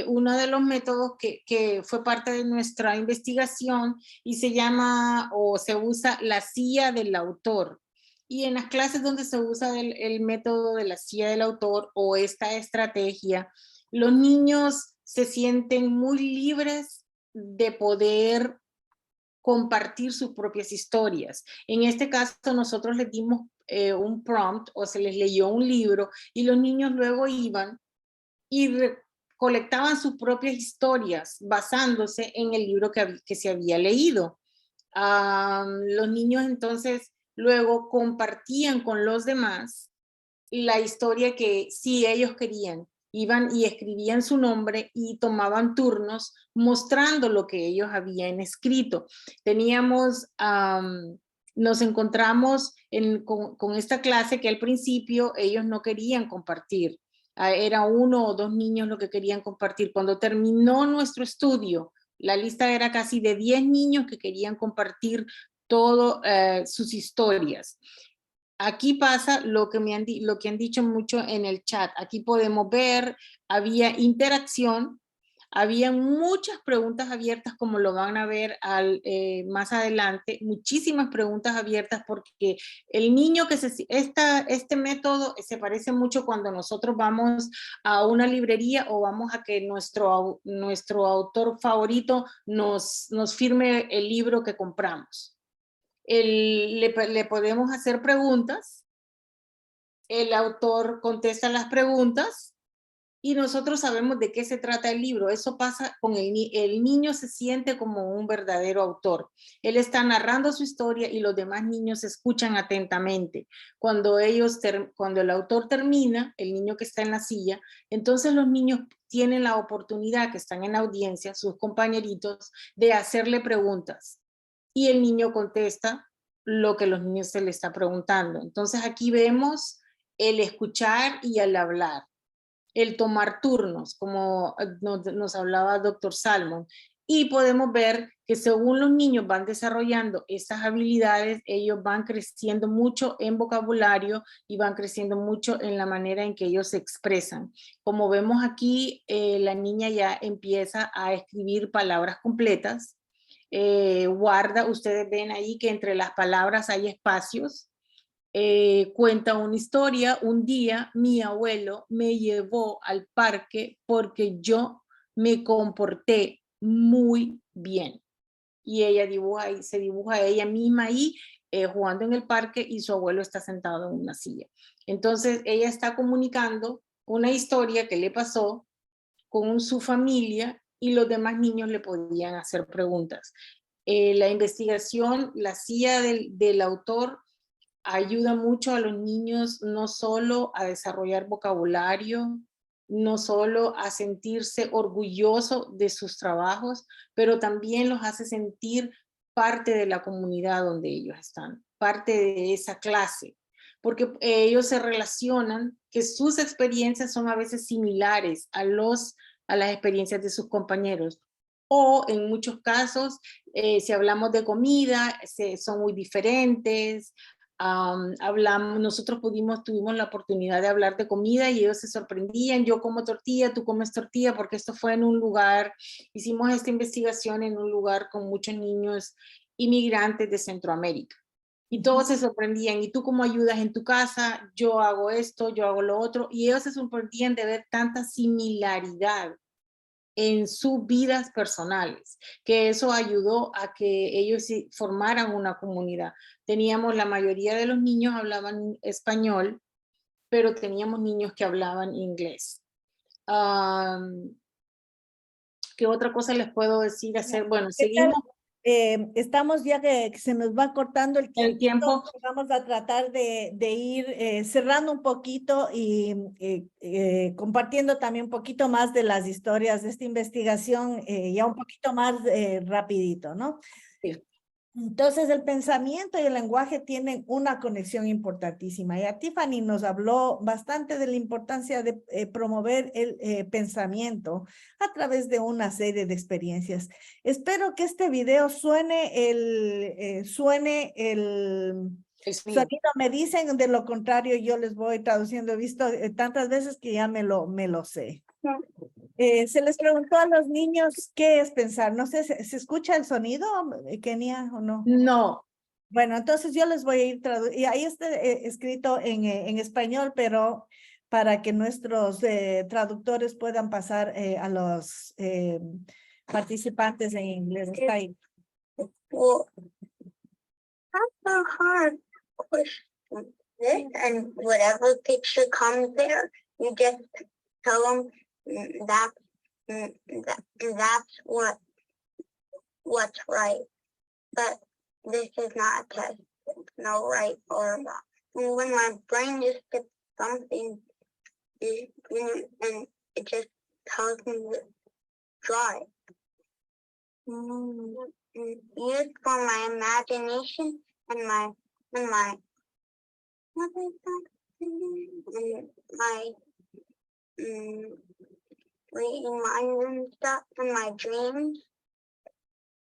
uno de los métodos que fue parte de nuestra investigación y se llama o se usa la silla del autor. Y en las clases donde se usa el método de la silla del autor o esta estrategia, los niños se sienten muy libres de poder compartir sus propias historias. En este caso nosotros les dimos un prompt o se les leyó un libro y los niños luego iban y recolectaban sus propias historias basándose en el libro que se había leído. Los niños entonces luego compartían con los demás la historia que sí ellos querían. Iban y escribían su nombre y tomaban turnos mostrando lo que ellos habían escrito. Nos encontramos con esta clase que al principio ellos no querían compartir. Era 1 o 2 niños lo que querían compartir. Cuando terminó nuestro estudio, la lista era casi de 10 niños que querían compartir todas sus historias. Aquí pasa lo que han dicho mucho en el chat. Aquí podemos ver, había interacción, había muchas preguntas abiertas, como lo van a ver más adelante, muchísimas preguntas abiertas, porque el niño este método se parece mucho cuando nosotros vamos a una librería o vamos a que nuestro autor favorito nos firme el libro que compramos. Le podemos hacer preguntas, el autor contesta las preguntas y nosotros sabemos de qué se trata el libro. Eso pasa con el niño, se siente como un verdadero autor. Él está narrando su historia y los demás niños escuchan atentamente. Cuando el autor termina, el niño que está en la silla, entonces los niños tienen la oportunidad, que están en la audiencia, sus compañeritos, de hacerle preguntas. Y el niño contesta lo que los niños se le está preguntando. Entonces aquí vemos el escuchar y el hablar, el tomar turnos, como nos hablaba doctor Salmon. Y podemos ver que según los niños van desarrollando estas habilidades, ellos van creciendo mucho en vocabulario y van creciendo mucho en la manera en que ellos se expresan. Como vemos aquí, la niña ya empieza a escribir palabras completas. guarda, ustedes ven ahí que entre las palabras hay espacios. Cuenta una historia. Un día mi abuelo me llevó al parque porque yo me comporté muy bien. Y ella dibuja y se dibuja ella misma ahí jugando en el parque y su abuelo está sentado en una silla. Entonces ella está comunicando una historia que le pasó con su familia y los demás niños le podían hacer preguntas. La investigación la hacía del autor ayuda mucho a los niños no solo a desarrollar vocabulario, no solo a sentirse orgulloso de sus trabajos, pero también los hace sentir parte de la comunidad donde ellos están, parte de esa clase, porque ellos se relacionan que sus experiencias son a veces similares a las experiencias de sus compañeros. O en muchos casos, si hablamos de comida, son muy diferentes. Nosotros tuvimos la oportunidad de hablar de comida y ellos se sorprendían. Yo como tortilla, tú comes tortilla, porque esto fue en un lugar, hicimos esta investigación en un lugar con muchos niños inmigrantes de Centroamérica. Y todos se sorprendían. ¿Y tú cómo ayudas en tu casa? Yo hago esto, yo hago lo otro. Y ellos se sorprendían de ver tanta similaridad en sus vidas personales, que eso ayudó a que ellos formaran una comunidad. Teníamos, la mayoría de los niños hablaban español, pero teníamos niños que hablaban inglés. ¿Qué otra cosa les puedo decir? Bueno, seguimos. Estamos ya que se nos va cortando el tiempo. Vamos a tratar de ir cerrando un poquito y compartiendo también un poquito más de las historias de esta investigación, ya un poquito más rapidito, ¿no? Sí. Entonces, el pensamiento y el lenguaje tienen una conexión importantísima. Ya Tiffany nos habló bastante de la importancia de promover el pensamiento a través de una serie de experiencias. Espero que este video suene el sonido. Me dicen, de lo contrario, yo les voy traduciendo. He visto tantas veces que ya me lo sé. Se les preguntó a los niños qué es pensar. No sé, ¿se escucha el sonido, Kenia, o no? No. Bueno, entonces yo les voy a ir traduciendo. Y ahí está escrito en español, pero para que nuestros traductores puedan pasar a los participantes en inglés. Está ahí. Well, that's a hard question. And whatever picture comes there, you just tell them that's what's right. But this is not a test. It's no right or wrong. And when my brain just gets something and it just tells me to draw it. Used for my imagination and my what is that? My reading minds and stuff and my dreams.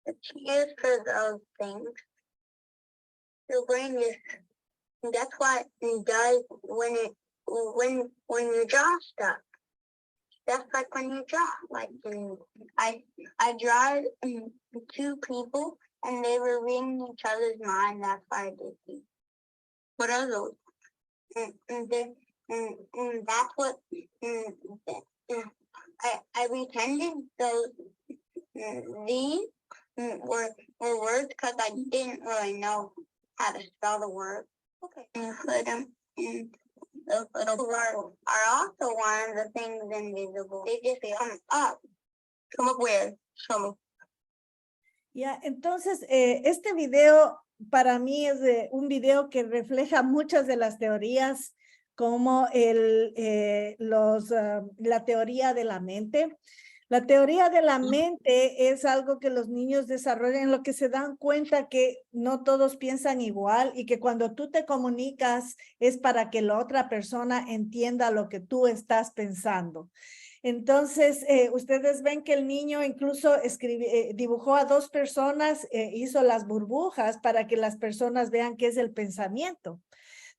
It's used for those things. The brain is, that's what it does when you draw stuff. That's like when you draw. Like I draw two people and they were reading each other's mind. That's why I did these. What are those? And that's what I pretended those these were words because I didn't really know how to spell the word. Okay. And put them in. Those little words are also one of the things invisible. They just come up. Come up where? Show me. Ya, entonces, este video para mí es un video que refleja muchas de las teorías, como la teoría de la mente. La teoría de la mente es algo que los niños desarrollan, en lo que se dan cuenta que no todos piensan igual y que cuando tú te comunicas es para que la otra persona entienda lo que tú estás pensando. Entonces, ustedes ven que el niño incluso dibujó a dos personas, hizo las burbujas para que las personas vean qué es el pensamiento.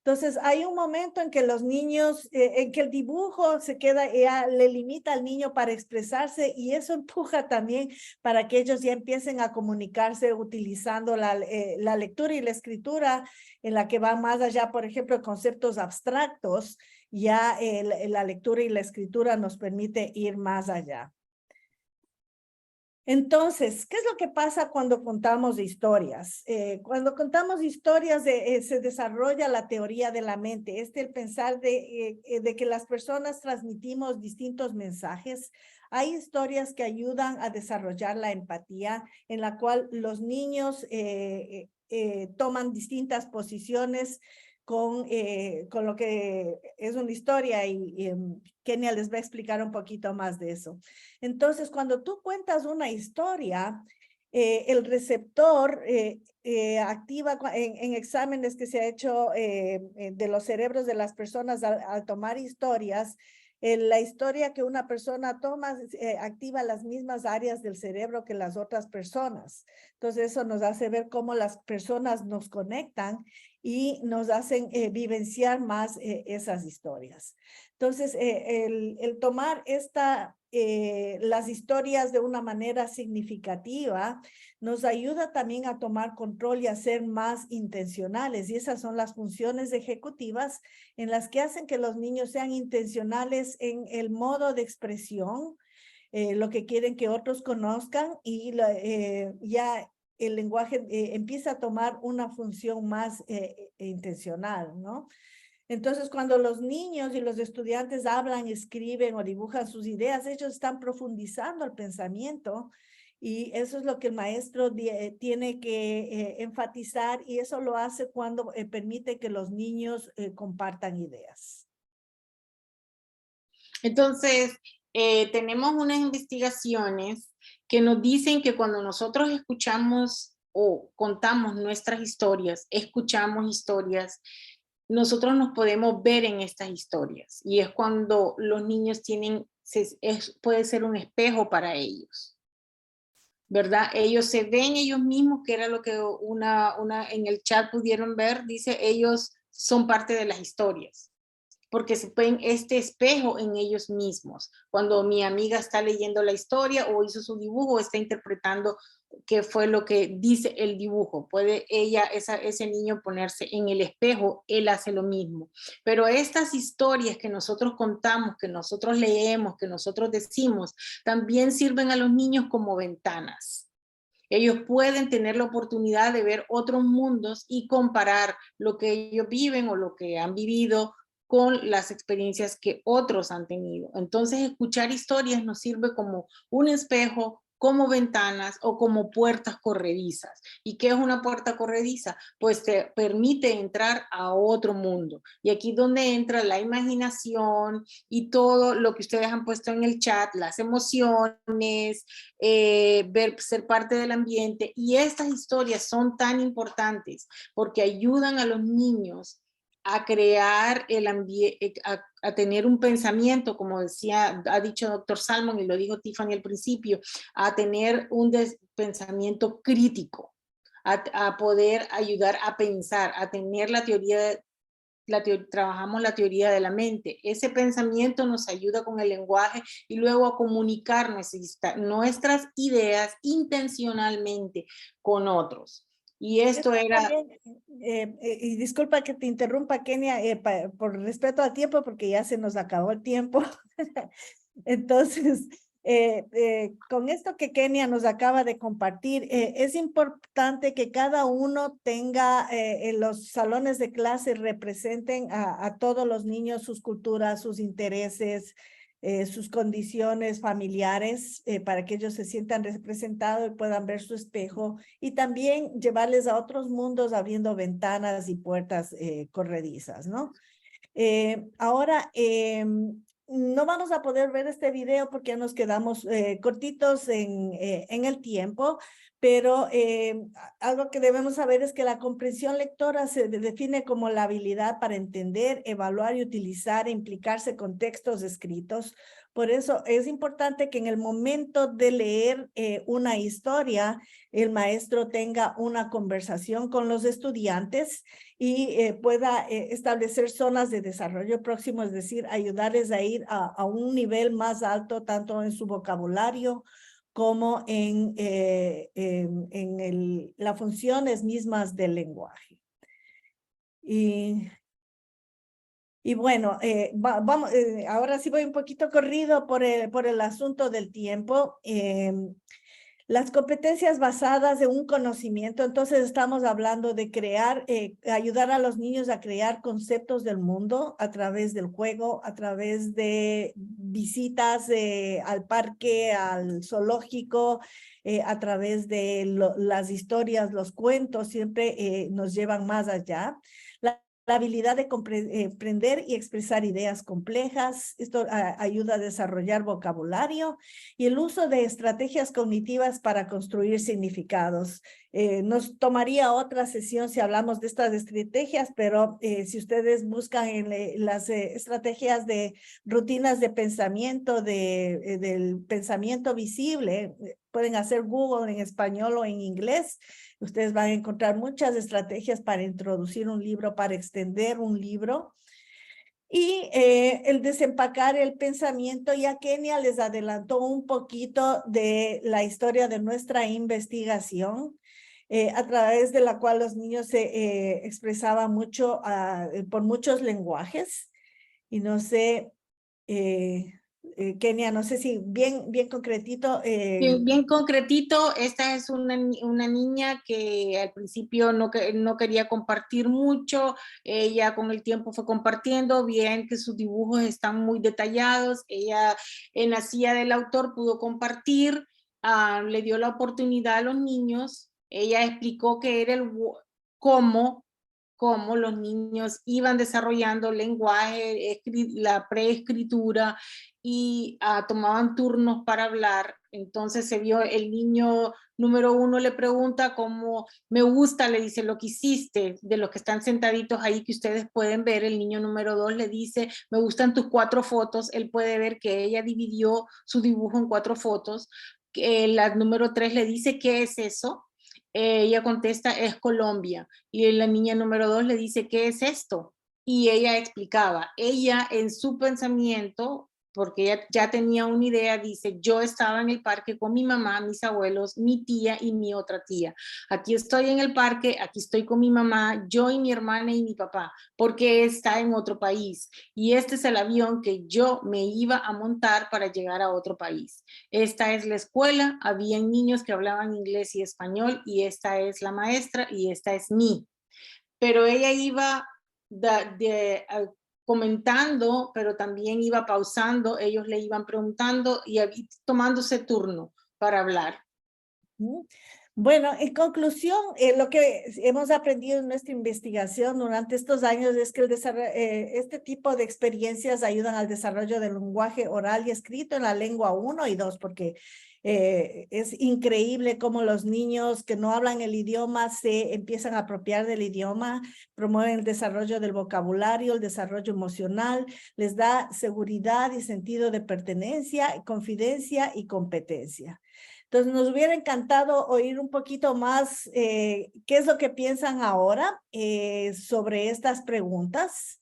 Entonces, hay un momento en que los niños, en que el dibujo se queda, ya le limita al niño para expresarse y eso empuja también para que ellos ya empiecen a comunicarse utilizando la lectura y la escritura en la que va más allá, por ejemplo, conceptos abstractos, ya la lectura y la escritura nos permite ir más allá. Entonces, ¿qué es lo que pasa cuando contamos historias? Cuando contamos historias se desarrolla la teoría de la mente, el pensar de que las personas transmitimos distintos mensajes. Hay historias que ayudan a desarrollar la empatía, en la cual los niños toman distintas posiciones con lo que es una historia y Kenia les va a explicar un poquito más de eso. Entonces, cuando tú cuentas una historia, el receptor activa en exámenes que se ha hecho de los cerebros de las personas al tomar historias, la historia que una persona toma activa las mismas áreas del cerebro que las otras personas. Entonces, eso nos hace ver cómo las personas nos conectan y nos hacen vivenciar más esas historias. Entonces, el tomar las historias de una manera significativa nos ayuda también a tomar control y a ser más intencionales. Y esas son las funciones ejecutivas en las que hacen que los niños sean intencionales en el modo de expresión, lo que quieren que otros conozcan y ya el lenguaje empieza a tomar una función más intencional, ¿no? Entonces, cuando los niños y los estudiantes hablan, escriben o dibujan sus ideas, ellos están profundizando el pensamiento y eso es lo que el maestro tiene que enfatizar y eso lo hace cuando permite que los niños compartan ideas. Entonces, tenemos unas investigaciones que nos dicen que cuando nosotros escuchamos o contamos nuestras historias, escuchamos historias, nosotros nos podemos ver en estas historias y es cuando los niños puede ser un espejo para ellos, ¿verdad? Ellos se ven ellos mismos, que era lo que en el chat pudieron ver, dice, ellos son parte de las historias, porque se ven este espejo en ellos mismos. Cuando mi amiga está leyendo la historia o hizo su dibujo, está interpretando qué fue lo que dice el dibujo. Puede ese niño ponerse en el espejo, él hace lo mismo. Pero estas historias que nosotros contamos, que nosotros leemos, que nosotros decimos, también sirven a los niños como ventanas. Ellos pueden tener la oportunidad de ver otros mundos y comparar lo que ellos viven o lo que han vivido con las experiencias que otros han tenido. Entonces, escuchar historias nos sirve como un espejo, como ventanas o como puertas corredizas. ¿Y qué es una puerta corrediza? Pues te permite entrar a otro mundo. Y aquí es donde entra la imaginación y todo lo que ustedes han puesto en el chat, las emociones, ser parte del ambiente. Y estas historias son tan importantes porque ayudan a los niños a crear el ambiente, a tener un pensamiento, como ha dicho Dr. Salmon y lo dijo Tiffany al principio, a tener un pensamiento crítico, a poder ayudar a pensar, a tener trabajamos la teoría de la mente. Ese pensamiento nos ayuda con el lenguaje y luego a comunicar nuestras ideas intencionalmente con otros. Y esto era... y disculpa que te interrumpa, Kenia, por respeto al tiempo, porque ya se nos acabó el tiempo. Entonces, con esto que Kenia nos acaba de compartir, es importante que cada uno tenga en los salones de clase representen a todos los niños, sus culturas, sus intereses, sus condiciones familiares para que ellos se sientan representados y puedan ver su espejo y también llevarles a otros mundos abriendo ventanas y puertas corredizas, ¿no? Ahora, no vamos a poder ver este video porque ya nos quedamos cortitos en el tiempo, pero algo que debemos saber es que la comprensión lectora se define como la habilidad para entender, evaluar y utilizar e implicarse con textos escritos, Por eso es importante que en el momento de leer una historia, el maestro tenga una conversación con los estudiantes y pueda establecer zonas de desarrollo próximo, es decir, ayudarles a ir a un nivel más alto, tanto en su vocabulario como en las funciones mismas del lenguaje. Y bueno, vamos, ahora sí voy un poquito corrido por el asunto del tiempo. Las competencias basadas en un conocimiento, entonces estamos hablando de crear, ayudar a los niños a crear conceptos del mundo a través del juego, a través de visitas al parque, al zoológico, a través de las historias, los cuentos, siempre nos llevan más allá. La habilidad de comprender y expresar ideas complejas, esto ayuda a desarrollar vocabulario y el uso de estrategias cognitivas para construir significados. Nos tomaría otra sesión si hablamos de estas estrategias, pero si ustedes buscan en las estrategias de rutinas de pensamiento, del pensamiento visible, pueden hacer Google en español o en inglés. Ustedes van a encontrar muchas estrategias para introducir un libro, para extender un libro. Y el desempacar el pensamiento, ya Kenia les adelantó un poquito de la historia de nuestra investigación, a través de la cual los niños se expresaban mucho por muchos lenguajes. Y no sé, Kenia, no sé si bien concretito. Bien concretito, esta es una niña que al principio no quería compartir mucho, ella con el tiempo fue compartiendo, bien que sus dibujos están muy detallados, ella en la silla del autor pudo compartir, le dio la oportunidad a los niños, ella explicó que era cómo los niños iban desarrollando lenguaje, la preescritura y tomaban turnos para hablar. Entonces se vio el niño número 1 le pregunta cómo me gusta, le dice lo que hiciste, de los que están sentaditos ahí que ustedes pueden ver. El niño número 2 le dice me gustan tus 4 fotos, él puede ver que ella dividió su dibujo en 4 fotos. La número 3 le dice ¿qué es eso? Ella contesta es Colombia y la niña número 2 le dice ¿qué es esto? Y ella explicaba, ella en su pensamiento, porque ella ya tenía una idea, dice yo estaba en el parque con mi mamá, mis abuelos, mi tía y mi otra tía. Aquí estoy en el parque, aquí estoy con mi mamá, yo y mi hermana y mi papá, porque está en otro país. Y este es el avión que yo me iba a montar para llegar a otro país. Esta es la escuela, había niños que hablaban inglés y español y esta es la maestra y esta es mí. Pero ella iba comentando, pero también iba pausando, ellos le iban preguntando y tomándose turno para hablar. Bueno, en conclusión, lo que hemos aprendido en nuestra investigación durante estos años es que este tipo de experiencias ayudan al desarrollo del lenguaje oral y escrito en la lengua 1 y 2, porque es increíble cómo los niños que no hablan el idioma se empiezan a apropiar del idioma, promueven el desarrollo del vocabulario, el desarrollo emocional, les da seguridad y sentido de pertenencia, confidencia y competencia. Entonces, nos hubiera encantado oír un poquito más qué es lo que piensan ahora sobre estas preguntas,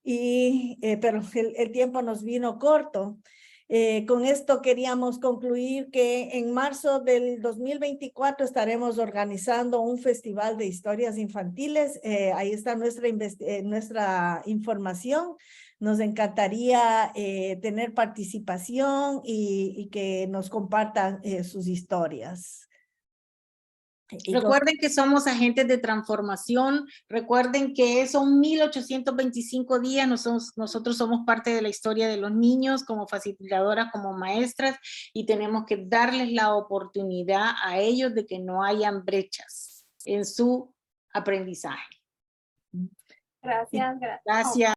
pero el tiempo nos vino corto. Con esto queríamos concluir que en marzo del 2024 estaremos organizando un festival de historias infantiles. Ahí está nuestra información. Nos encantaría tener participación y que nos compartan sus historias. Recuerden que somos agentes de transformación, recuerden que son 1825 días, nosotros somos parte de la historia de los niños como facilitadoras, como maestras, y tenemos que darles la oportunidad a ellos de que no hayan brechas en su aprendizaje. Gracias. Gracias.